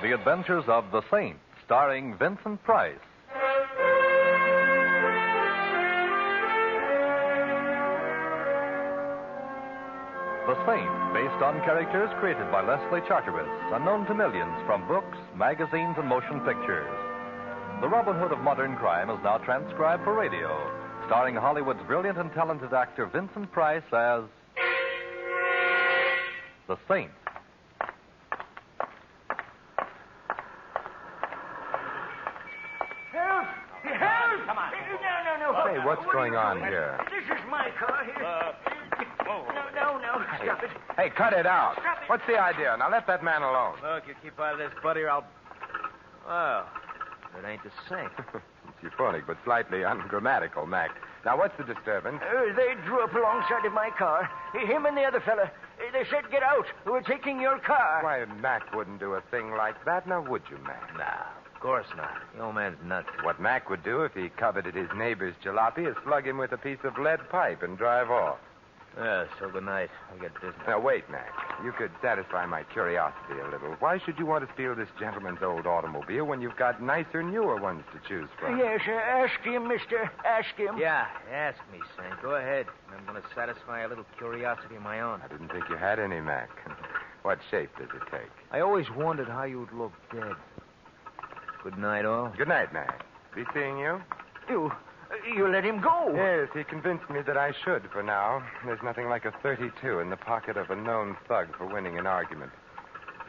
The Adventures of the Saint, starring Vincent Price. The Saint, based on characters created by Leslie Charteris, unknown to millions from books, magazines, and motion pictures. The Robin Hood of modern crime is now transcribed for radio, starring Hollywood's brilliant and talented actor Vincent Price as The Saint. Help! Help! Come on. No. Hey, what's going on here? This is my car here. No. Stop it. Hey, cut it out. Stop it. What's the idea? Now let that man alone. Look, you keep out of this, buddy, or I'll... Well, it ain't the same. It's euphonic, but slightly ungrammatical, Mac. Now, what's the disturbance? They drew up alongside of my car. Him and the other fella. They said, get out. We're taking your car. Why, Mac wouldn't do a thing like that, now would you, Mac? Nah, of course not. The old man's nuts. What Mac would do if he coveted his neighbor's jalopy is slug him with a piece of lead pipe and drive off. Yeah, so good night. I got business. Now, wait, Mac. You could satisfy my curiosity a little. Why should you want to steal this gentleman's old automobile when you've got nicer, newer ones to choose from? Yes, ask him, mister. Ask him. Yeah, ask me, Saint. Go ahead. I'm going to satisfy a little curiosity of my own. I didn't think you had any, Mac. What shape does it take? I always wondered how you'd look dead. Good night, all. Good night, Mac. Be seeing you? You let him go. Yes, he convinced me that I should for now. There's nothing like a 32 in the pocket of a known thug for winning an argument.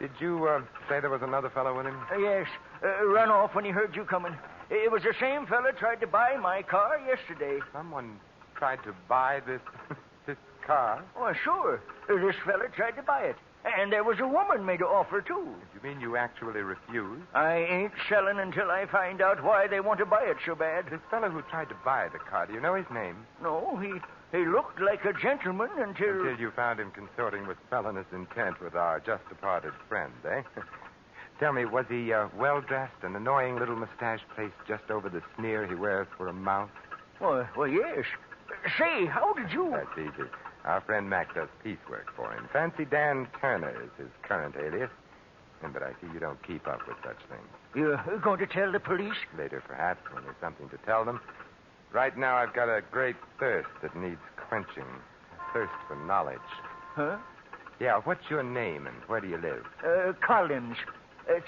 Did you say there was another fellow with him? Yes. Run off when he heard you coming. It was the same fella tried to buy my car yesterday. Someone tried to buy this car? Oh, sure. This fella tried to buy it. And there was a woman made an offer, too. You mean you actually refused? I ain't selling until I find out why they want to buy it so bad. This fellow who tried to buy the car, do you know his name? No, he looked like a gentleman until you found him consorting with felonious intent with our just-departed friend, eh? Tell me, was he well-dressed, an annoying little mustache placed just over the sneer he wears for a mouth? Well, yes. Say, how did you... That's easy. Our friend Mac does piecework for him. Fancy Dan Turner is his current alias. But I see you don't keep up with such things. You're going to tell the police? Later, perhaps, when there's something to tell them. Right now, I've got a great thirst that needs quenching. A thirst for knowledge. Huh? Yeah, what's your name and where do you live? Collins.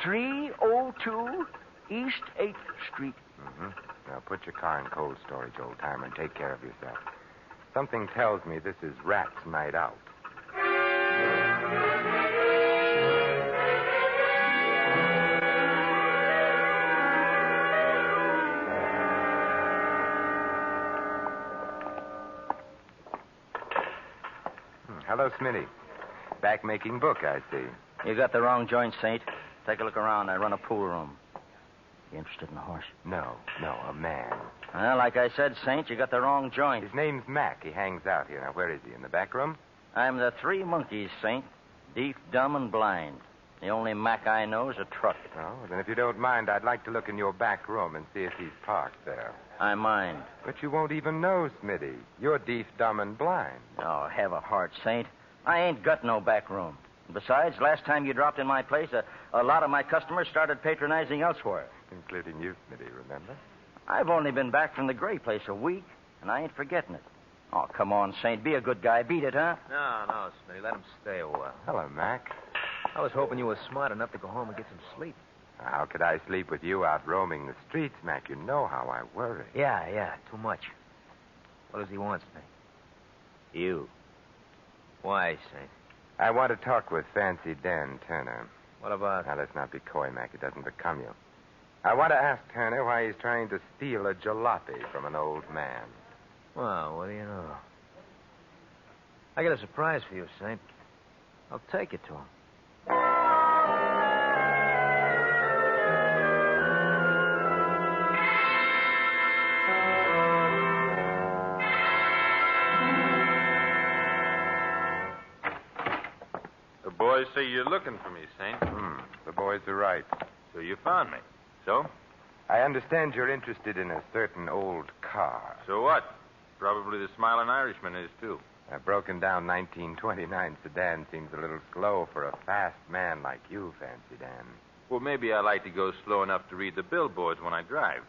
302 East 8th Street. Mm-hmm. Now, put your car in cold storage, old-timer, and take care of yourself. Something tells me this is Rat's night out. Hello, Smitty. Back making book, I see. You got the wrong joint, Saint. Take a look around. I run a pool room. You interested in a horse? No, a man. Well, like I said, Saint, you got the wrong joint. His name's Mac. He hangs out here. Now, where is he? In the back room? I'm the three monkeys, Saint. Deaf, dumb, and blind. The only Mac I know is a truck. Oh, then if you don't mind, I'd like to look in your back room and see if he's parked there. I mind. But you won't even know, Smitty. You're deaf, dumb, and blind. Oh, have a heart, Saint. I ain't got no back room. Besides, last time you dropped in my place, a lot of my customers started patronizing elsewhere. Including you, Smitty, remember? I've only been back from the Gray place a week, and I ain't forgetting it. Oh, come on, Saint. Be a good guy. Beat it, huh? No, Smitty. Let him stay a while. Hello, Mac. I was hoping you were smart enough to go home and get some sleep. How could I sleep with you out roaming the streets, Mac? You know how I worry. Yeah, too much. What does he want, Smitty? You. Why, Saint? I want to talk with Fancy Dan Turner. What about... Now, let's not be coy, Mac. It doesn't become you. I want to ask Turner why he's trying to steal a jalopy from an old man. Well, what do you know? I got a surprise for you, Saint. I'll take it to him. The boys say you're looking for me, Saint. The boys are right. So you found me. So? I understand you're interested in a certain old car. So what? Probably the Smiling Irishman is, too. A broken down 1929 sedan seems a little slow for a fast man like you, Fancy Dan. Well, maybe I like to go slow enough to read the billboards when I drive.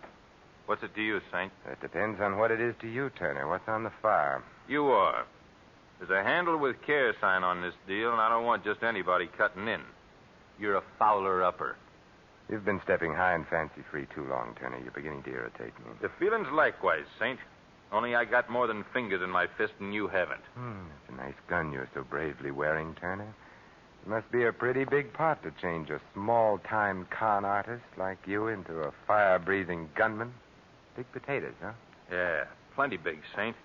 What's it to you, Saint? It depends on what it is to you, Turner. What's on the fire? You are. There's a handle with care sign on this deal, and I don't want just anybody cutting in. You're a fowler-upper. You've been stepping high and fancy-free too long, Turner. You're beginning to irritate me. The feeling's likewise, Saint. Only I got more than fingers in my fist and you haven't. That's a nice gun you're so bravely wearing, Turner. It must be a pretty big pot to change a small-time con artist like you into a fire-breathing gunman. Big potatoes, huh? Yeah, plenty big, Saint.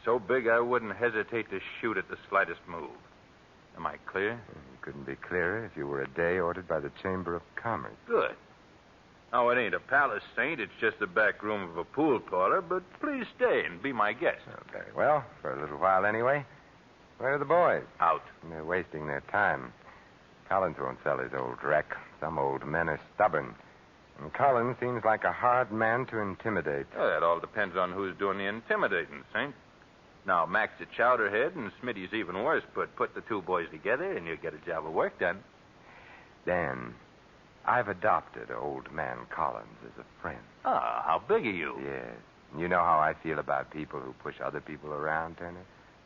So big I wouldn't hesitate to shoot at the slightest move. Am I clear? You couldn't be clearer if you were a day ordered by the Chamber of Commerce. Good. Now, it ain't a palace, Saint. It's just the back room of a pool parlor, but please stay and be my guest. Oh, very well, for a little while anyway. Where are the boys? Out. They're wasting their time. Collins won't sell his old wreck. Some old men are stubborn. And Collins seems like a hard man to intimidate. Well, that all depends on who's doing the intimidating, Saint. Now, Mac's a chowderhead, and Smitty's even worse, but put the two boys together, and you'll get a job of work done. Dan, I've adopted old man Collins as a friend. Ah, how big are you? Yes. You know how I feel about people who push other people around, Turner?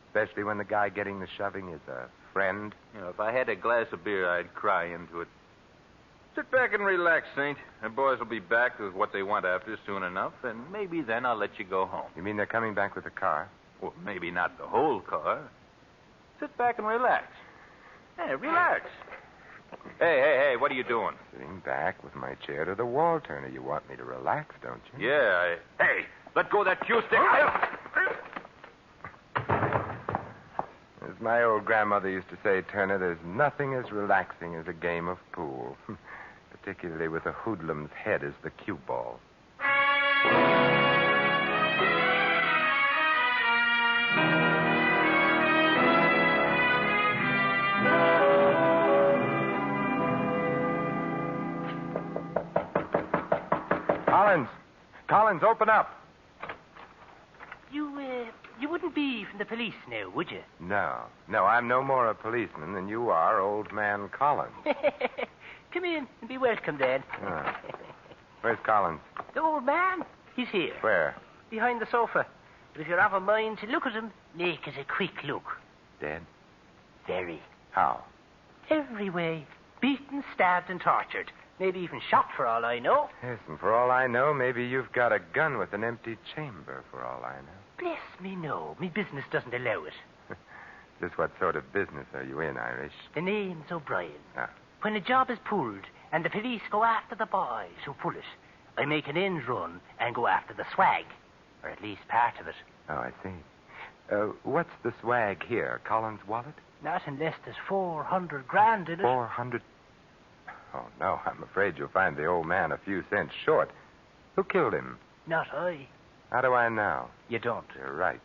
Especially when the guy getting the shoving is a friend. You know, if I had a glass of beer, I'd cry into it. Sit back and relax, Saint. The boys will be back with what they want after soon enough, and maybe then I'll let you go home. You mean they're coming back with a car? Well, maybe not the whole car. Sit back and relax. Hey, relax. Hey, what are you doing? Sitting back with my chair to the wall, Turner. You want me to relax, don't you? Yeah, Hey, let go of that cue stick. As my old grandmother used to say, Turner, there's nothing as relaxing as a game of pool. Particularly with a hoodlum's head as the cue ball. Collins, open up. You wouldn't be from the police now, would you? No, I'm no more a policeman than you are, old man Collins. Come in and be welcome, then. Oh. Where's Collins? The old man? He's here. Where? Behind the sofa. But if you're of a mind to look at him, make it a quick look. Dead? Very. How? Every way. Beaten, stabbed, and tortured. Maybe even shot, for all I know. Yes, and for all I know, maybe you've got a gun with an empty chamber, for all I know. Bless me, no. Me business doesn't allow it. Just what sort of business are you in, Irish? The name's O'Brien. Ah. When a job is pulled and the police go after the boys who pull it, I make an end run and go after the swag. Or at least part of it. Oh, I see. What's the swag here? Collins' wallet? Not unless there's 400 grand in it. 400? Oh, no, I'm afraid you'll find the old man a few cents short. Who killed him? Not I. How do I know? You don't. You're right.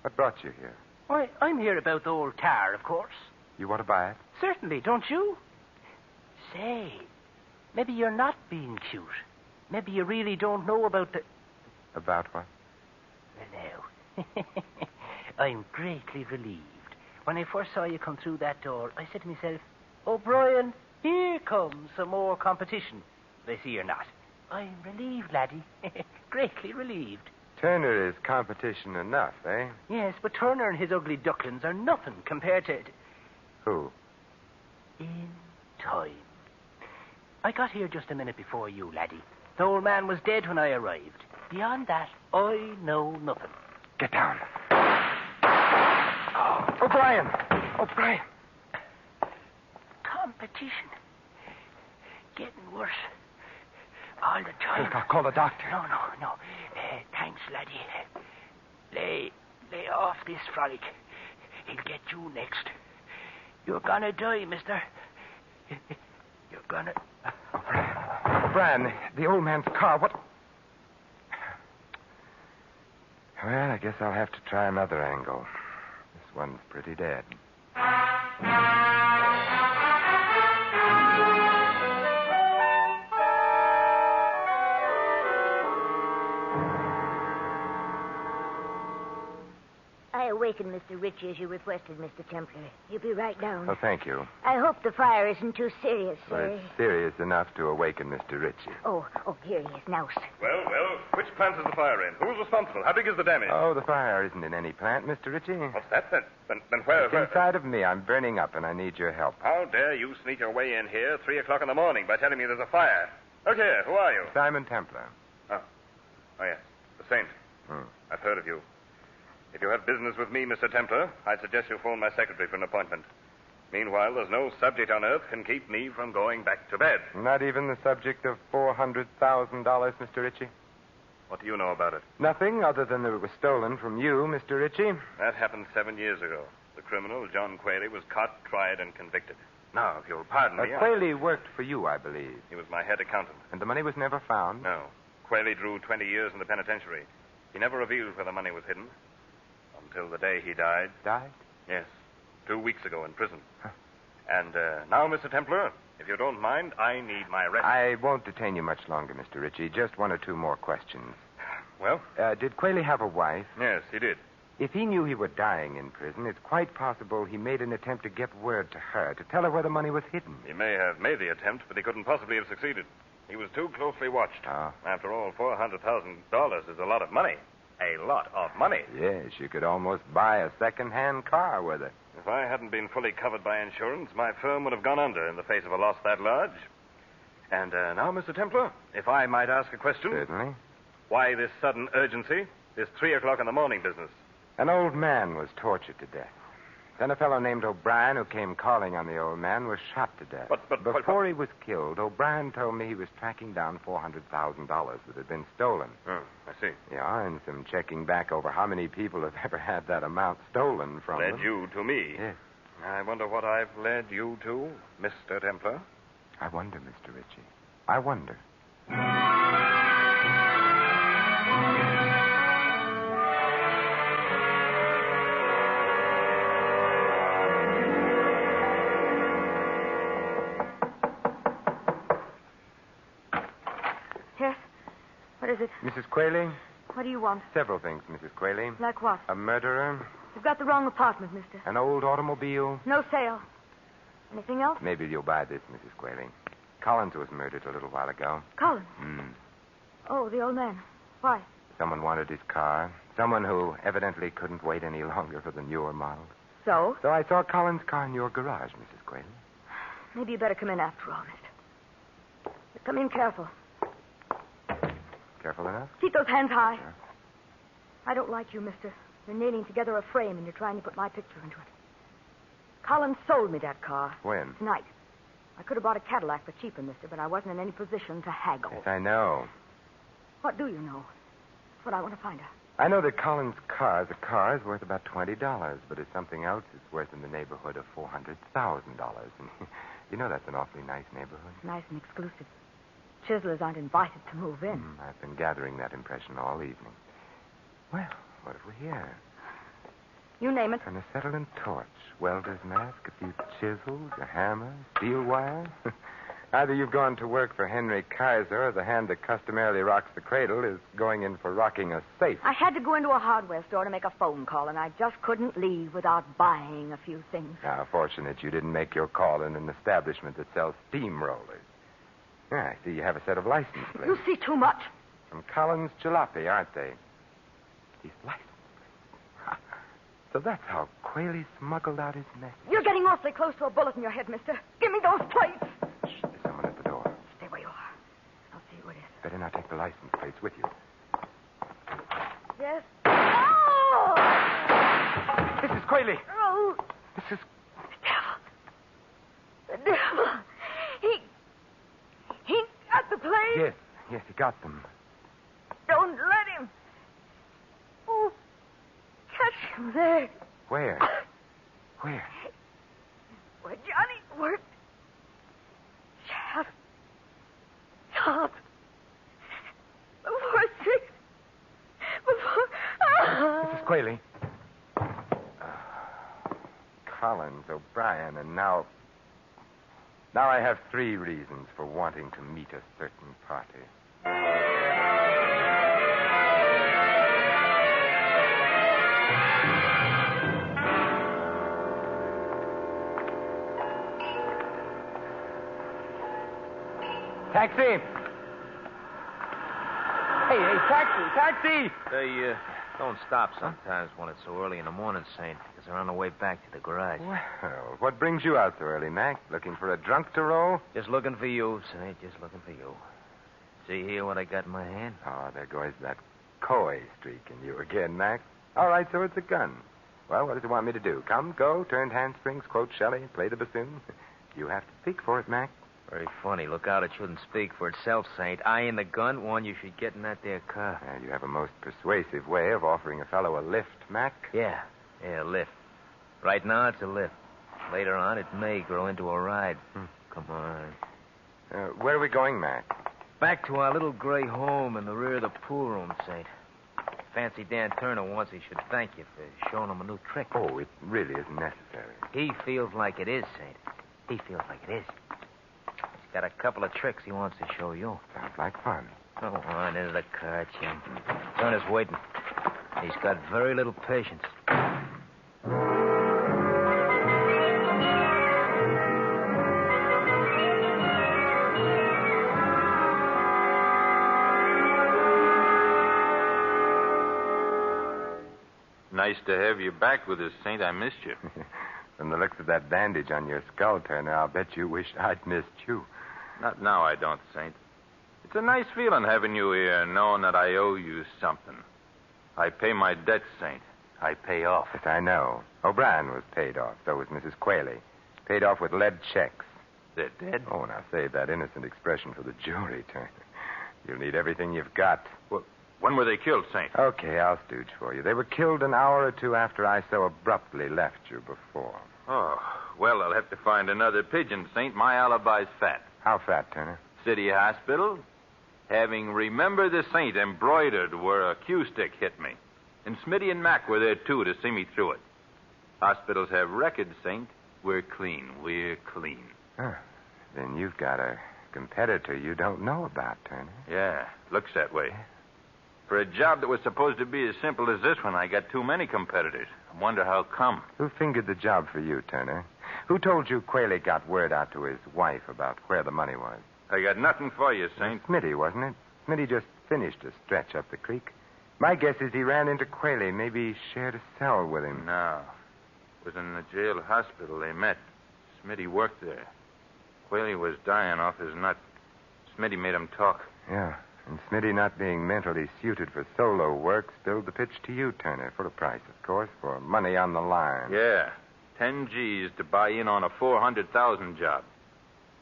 What brought you here? Why, I'm here about the old car, of course. You want to buy it? Certainly, don't you? Say, maybe you're not being cute. Maybe you really don't know about the... About what? Well, now, I'm greatly relieved. When I first saw you come through that door, I said to myself, O'Brien, here comes some more competition. But I see you're not. I'm relieved, laddie. Greatly relieved. Turner is competition enough, eh? Yes, but Turner and his ugly ducklings are nothing compared to... Who? In time. I got here just a minute before you, laddie. The old man was dead when I arrived. Beyond that, I know nothing. Get down. Oh, O'Brien! O'Brien! Competition. Getting worse. All the time. I'll call the doctor. No. Thanks, laddie. Lay off this frolic. He'll get you next. You're gonna die, mister. You're gonna... O'Brien, the old man's car, what... Well, I guess I'll have to try another angle. This one's pretty dead. I wait awaken Mr. Ritchie as you requested, Mr. Templar. He'll be right down. Oh, thank you. I hope the fire isn't too serious, Well, sir. it's serious enough to awaken Mr. Ritchie. Oh, here he is now, sir. Well, which plant is the fire in? Who's responsible? How big is the damage? Oh, the fire isn't in any plant, Mr. Ritchie. What's that? Then where? It's inside of me. I'm burning up, and I need your help. How dare you sneak your way in here 3 o'clock in the morning by telling me there's a fire? Look here, who are you? Simon Templar. Oh, yes, the Saint. I've heard of you. If you have business with me, Mr. Templar, I'd suggest you phone my secretary for an appointment. Meanwhile, there's no subject on earth can keep me from going back to bed. Not even the subject of $400,000, Mr. Ritchie? What do you know about it? Nothing other than that it was stolen from you, Mr. Ritchie. That happened 7 years ago. The criminal, John Qualey, was caught, tried, and convicted. Now, if you'll pardon me... Qualey worked for you, I believe. He was my head accountant. And the money was never found? No. Qualey drew 20 years in the penitentiary. He never revealed where the money was hidden. Until the day he died. Died? Yes. 2 weeks ago in prison. Huh. And now, Mr. Templar, if you don't mind, I need my rest. I won't detain you much longer, Mr. Ritchie. Just 1 or 2 more questions. Well? Did Qualey have a wife? Yes, he did. If he knew he were dying in prison, it's quite possible he made an attempt to get word to her, to tell her where the money was hidden. He may have made the attempt, but he couldn't possibly have succeeded. He was too closely watched. Oh. After all, $400,000 is a lot of money. A lot of money. Yes, you could almost buy a second-hand car with it. If I hadn't been fully covered by insurance, my firm would have gone under in the face of a loss that large. And now, Mr. Templar, if I might ask a question. Certainly. Why this sudden urgency, this 3 o'clock in the morning business? An old man was tortured to death. Then a fellow named O'Brien, who came calling on the old man, was shot to death. But before he was killed, O'Brien told me he was tracking down $400,000 that had been stolen. Oh, I see. Yeah, and some checking back over how many people have ever had that amount stolen from them. Led you to me. Yes. I wonder what I've led you to, Mr. Templar. I wonder, Mr. Ritchie. I wonder. Yes? What is it? Mrs. Qualey? What do you want? Several things, Mrs. Qualey. Like what? A murderer. You've got the wrong apartment, mister. An old automobile. No sale. Anything else? Maybe you'll buy this, Mrs. Qualey. Collins was murdered a little while ago. Collins? Hmm. Oh, the old man. Why? Someone wanted his car. Someone who evidently couldn't wait any longer for the newer model. So? So I saw Collins' car in your garage, Mrs. Qualey. Maybe you better come in after all, mister. Come in careful. Careful enough? Keep those hands high. Sure. I don't like you, mister. You're nailing together a frame and you're trying to put my picture into it. Collins sold me that car. When? Tonight. I could have bought a Cadillac for cheaper, mister, but I wasn't in any position to haggle. Yes, I know. What do you know? That's what I want to find out. I know that Collins' car, the car, is worth about $20, but if something else is worth in the neighborhood of $400,000. And you know that's an awfully nice neighborhood. Nice and exclusive. Chiselers aren't invited to move in. I've been gathering that impression all evening. Well, what have we here? You name it. An acetylene torch, welder's mask, a few chisels, a hammer, steel wire. Either you've gone to work for Henry Kaiser, or the hand that customarily rocks the cradle is going in for rocking a safe. I had to go into a hardware store to make a phone call, and I just couldn't leave without buying a few things. How fortunate you didn't make your call in an establishment that sells steamrollers. Yeah, I see you have a set of license plates. You see too much. From Collins Jalopy, aren't they? These license plates. So that's how Qualey smuggled out his message. You're getting awfully close to a bullet in your head, mister. Give me those plates. Shh, there's someone at the door. Stay where you are. I'll see who it is. Better not take the license plates with you. Yes? Oh! Mrs. Qualey! Oh! Mrs. The devil. He got the plates. Yes, he got them. Don't let him. Oh, catch him there. Where? Where? Where Johnny worked. Shot. Before 6. Mrs. Qualey. Collins, O'Brien, and now I have 3 reasons for wanting to meet a certain party. Taxi! Hey, taxi! They don't stop sometimes when it's so early in the morning, Saint, because they're on the way back to the garage. Well, what brings you out so early, Mac? Looking for a drunk to roll? Just looking for you, Saint, just looking for you. See here what I got in my hand? Oh, there goes that coy streak in you again, Mac. All right, so it's a gun. Well, what does it want me to do? Come, go, turned handsprings, quote Shelley, play the bassoon? You have to speak for it, Mac. Very funny. Look out, it shouldn't speak for itself, Saint. I and the gun warn you should get in that there car. You have a most persuasive way of offering a fellow a lift, Mac. Yeah, a lift. Right now, it's a lift. Later on, it may grow into a ride. Come on. Where are we going, Mac? Back to our little gray home in the rear of the pool room, Saint. Fancy Dan Turner wants he should thank you for showing him a new trick. Oh, it really isn't necessary. He feels like it is, Saint. He feels like it is. He's got a couple of tricks he wants to show you. Sounds like fun. Go on into the car, Jim. Turner's waiting. He's got very little patience. Nice to have you back with us, Saint. I missed you. From the looks of that bandage on your skull, Turner, I'll bet you wish I'd missed you. Not now, I don't, Saint. It's a nice feeling having you here, knowing that I owe you something. I pay my debts, Saint. I pay off. Yes, I know. O'Brien was paid off. So was Mrs. Qualey. Paid off with lead checks. They're dead? Oh, now save that innocent expression for the jury, Turner. You'll need everything you've got. Well, when were they killed, Saint? Okay, I'll stooge for you. They were killed an hour or two after I so abruptly left you before. Oh, well, I'll have to find another pigeon, Saint. My alibi's fat. How fat, Turner? City Hospital. Having Remember the Saint embroidered where a cue stick hit me. And Smitty and Mac were there, too, to see me through it. Hospitals have records, Saint. We're clean. We're clean. Huh. Then you've got a competitor you don't know about, Turner. Yeah, looks that way. For a job that was supposed to be as simple as this one, I got too many competitors. I wonder how come. Who fingered the job for you, Turner? Who told you Qualey got word out to his wife about where the money was? I got nothing for you, Saint. Smitty, wasn't it? Smitty just finished a stretch up the creek. My guess is he ran into Qualey, maybe shared a cell with him. No. It was in the jail hospital they met. Smitty worked there. Qualey was dying off his nut. Smitty made him talk. Yeah. And Smitty, not being mentally suited for solo work, spilled the pitch to you, Turner, for a price, of course, for money on the line. Yeah, 10 G's to buy in on a 400,000 job.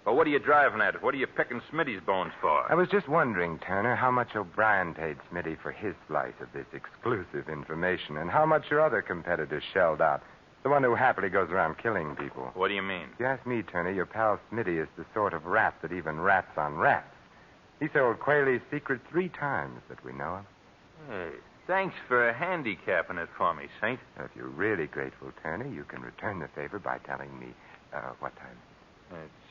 Well, what are you driving at? What are you picking Smitty's bones for? I was just wondering, Turner, how much O'Brien paid Smitty for his slice of this exclusive information, and how much your other competitors shelled out. The one who happily goes around killing people. What do you mean? If you ask me, Turner, your pal Smitty is the sort of rat that even rats on rats. He sold Qualey's secret 3 times that we know of. Hey, thanks for handicapping it for me, Saint. If you're really grateful, Turner, you can return the favor by telling me what time.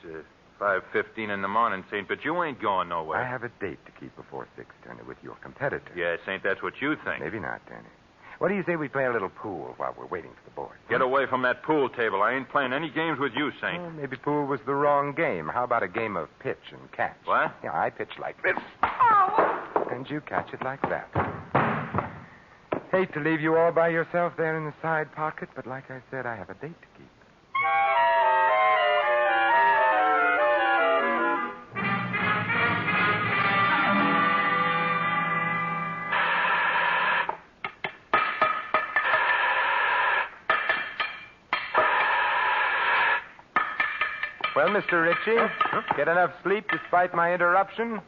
It's 5:15 in the morning, Saint, but you ain't going nowhere. I have a date to keep before 6, Turner, with your competitor. Yeah, Saint, that's what you think. Maybe not, Turner. What do you say we play a little pool while we're waiting for the board? Get away from that pool table. I ain't playing any games with you, Saint. Well, maybe pool was the wrong game. How about a game of pitch and catch? What? Yeah, I pitch like this. And you catch it like that. Hate to leave you all by yourself there in the side pocket, but like I said, I have a date to keep. Well, Mr. Ritchie, get enough sleep despite my interruption?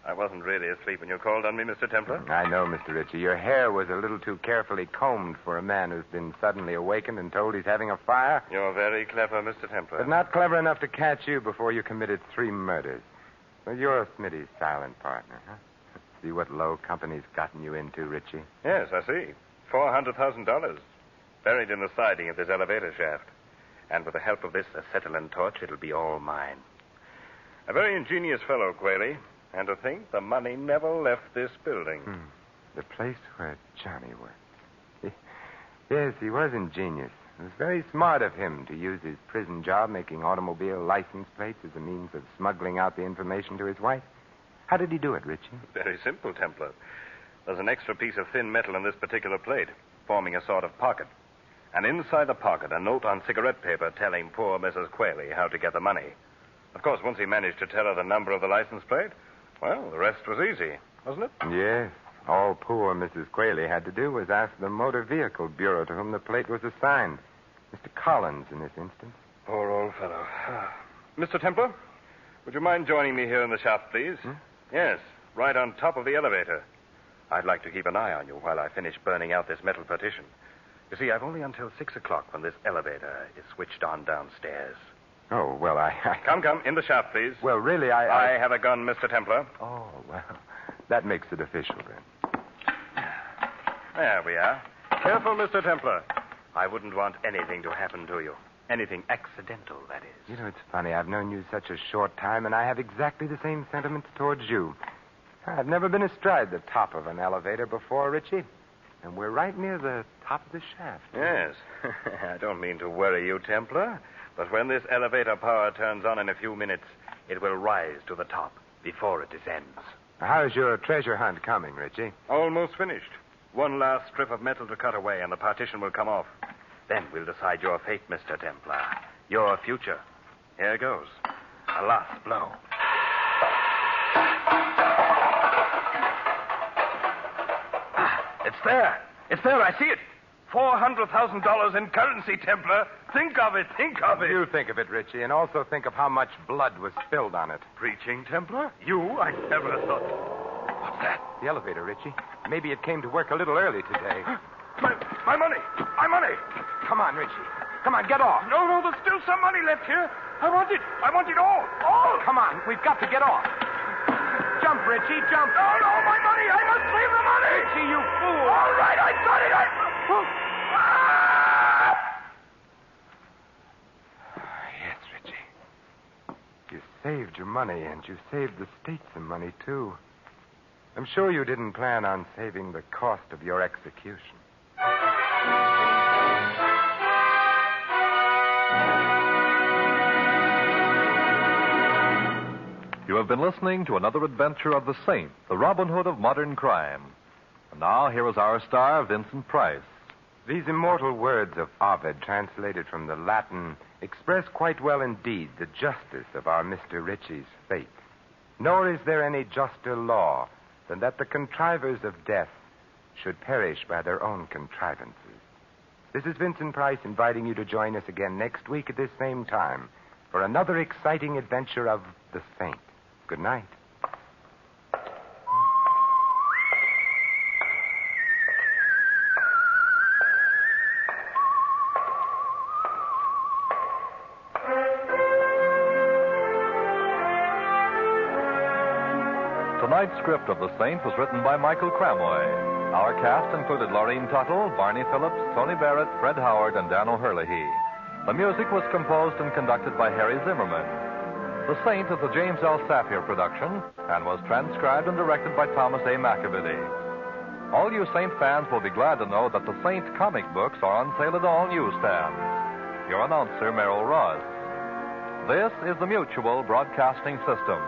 I wasn't really asleep when you called on me, Mr. Templar. I know, Mr. Ritchie. Your hair was a little too carefully combed for a man who's been suddenly awakened and told he's having a fire. You're very clever, Mr. Templar. But not clever enough to catch you before you committed 3 murders. Well, you're Smitty's silent partner, huh? See what low company's gotten you into, Ritchie? Yes, I see. $400,000. Buried in the siding of this elevator shaft. And with the help of this acetylene torch, it'll be all mine. A very ingenious fellow, Qualey. And to think the money never left this building. The place where Johnny worked. Yes, he was ingenious. It was very smart of him to use his prison job making automobile license plates as a means of smuggling out the information to his wife. How did he do it, Richie? Very simple, Templar. There's an extra piece of thin metal in this particular plate, forming a sort of pocket. And inside the pocket, a note on cigarette paper telling poor Mrs. Quayle how to get the money. Of course, once he managed to tell her the number of the license plate, well, the rest was easy, wasn't it? Yes. All poor Mrs. Quayle had to do was ask the Motor Vehicle Bureau to whom the plate was assigned. Mr. Collins, in this instance. Poor old fellow. Mr. Templar, would you mind joining me here in the shop, please? Yes, right on top of the elevator. I'd like to keep an eye on you while I finish burning out this metal partition. You see, I've only until 6 o'clock when this elevator is switched on downstairs. Oh, well, I... Come, in the shop, please. Well, really, I have a gun, Mr. Templar. Oh, well, that makes it official, then. There we are. Careful, Mr. Templar. I wouldn't want anything to happen to you. Anything accidental, that is. You know, it's funny. I've known you such a short time, and I have exactly the same sentiments towards you. I've never been astride the top of an elevator before, Richie. And we're right near the top of the shaft. Yes. I don't mean to worry you, Templar, but when this elevator power turns on in a few minutes, it will rise to the top before it descends. How's your treasure hunt coming, Richie? Almost finished. One last strip of metal to cut away, and the partition will come off. Then we'll decide your fate, Mr. Templar. Your future. Here goes. A last blow. It's there. It's there. I see it. $400,000 in currency, Templar. Think of it. Think of it. You think of it, Richie, and also think of how much blood was spilled on it. Preaching, Templar? You? I never thought. What's that? The elevator, Richie. Maybe it came to work a little early today. My money. My money. Come on, Richie. Come on, get off. No, there's still some money left here. I want it. I want it all. All. Come on, we've got to get off. Jump, Richie, jump. No, my money. I must save the money. Richie, you fool. All right, I got it. Yes, Richie. You saved your money, and you saved the state some money, too. I'm sure you didn't plan on saving the cost of your execution. You have been listening to another adventure of the Saint, the Robin Hood of modern crime. And now, here is our star, Vincent Price. These immortal words of Ovid, translated from the Latin, express quite well indeed the justice of our Mr. Ritchie's fate. Nor is there any juster law than that the contrivers of death should perish by their own contrivances. This is Vincent Price inviting you to join us again next week at this same time for another exciting adventure of the Saint. Good night. Tonight's script of The Saint was written by Michael Cramoy. Our cast included Laureen Tuttle, Barney Phillips, Tony Barrett, Fred Howard, and Dan O'Herlihy. The music was composed and conducted by Harry Zimmerman. The Saint is a James L. Safier production and was transcribed and directed by Thomas A. McAvity. All you Saint fans will be glad to know that the Saint comic books are on sale at all newsstands. Your announcer, Merrill Ross. This is the Mutual Broadcasting System.